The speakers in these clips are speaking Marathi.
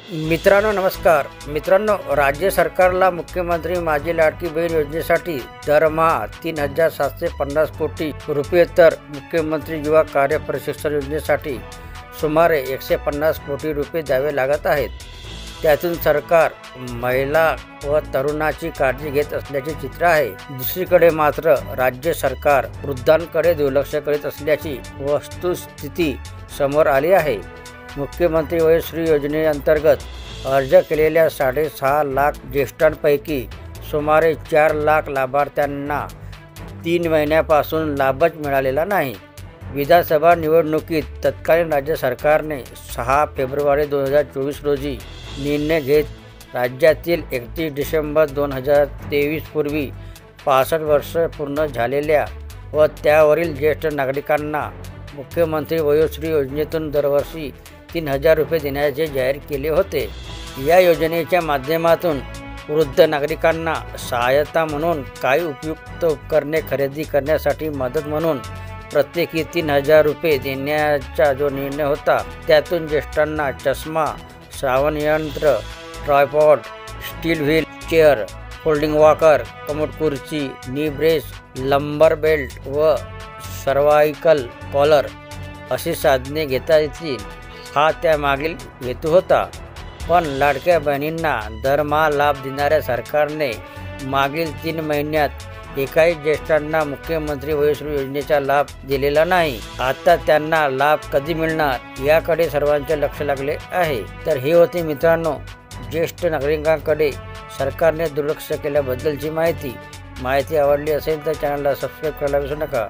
मित्रांनो नमस्कार मित्रांनो, राज्य सरकारला मुख्यमंत्री माझी लाडकी बहीण योजनेसाठी दरमहा 3,750 कोटी रुपये तर मुख्यमंत्री युवा कार्य प्रशिक्षण योजनेसाठी सुमारे 150 कोटी रुपये द्यावे लागत आहेत। त्यातून सरकार महिला व तरुणाची काळजी घेत असल्याचे चित्र आहे। दुसरीकडे मात्र राज्य सरकार वृद्धांकडे दुर्लक्ष करीत असल्याची वस्तुस्थिती समोर आली आहे। मुख्यमंत्री वयोश्री योजनेअंतर्गत अर्ज केलेल्या 6.5 लाख ज्येष्ठांपैकी सुमारे 4 लाख लाभार्थ्यांना 3 महिन्यापासून लाभच मिळालेला नाही। विधानसभा निवडणुकीत तत्कालीन राज्य सरकारने 6 फेब्रुवारी 2024 रोजी निर्णय घेत राज्यातील 31 डिसेंबर 2023 पूर्वी 65 वर्ष पूर्ण झालेल्या व त्यावरील ज्येष्ठ नागरिकांना मुख्यमंत्री वयोश्री योजनेतून दरवर्षी 3,000 रुपये देण्याचे जाहीर केले होते। या योजनेच्या माध्यमातून वृद्ध नागरिकांना सहायता म्हणून काही उपयुक्त उपकरणे खरेदी करण्यासाठी मदत म्हणून प्रत्येकी 3,000 रुपये देण्याचा जो निर्णय होता, त्यातून ज्येष्ठांना चष्मा, श्रावण यंत्र, tripod, steel wheel chair, folding walker, commode खुर्ची, नी ब्रेस, लंबर बेल्ट व सर्वाइकल कॉलर अशी साधने घेता येतील, हा त्यामागील हेतू होता। पण लाडक्या बहिणींना दरमहा लाभ देणाऱ्या सरकारने मागील 3 महिन्यात एकाही ज्येष्ठांना मुख्यमंत्री वयोश्री योजनेचा लाभ दिलेला नाही। आता त्यांना लाभ कधी मिळणार याकडे सर्वांचे लक्ष लागले आहे। तर हे होते मित्रांनो ज्येष्ठ नागरिकांकडे सरकारने दुर्लक्ष केल्याबद्दलची माहिती आवडली असेल तर चॅनलला सबस्क्राईब करायला विसरू नका।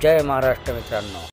जय महाराष्ट्र मित्रांनो।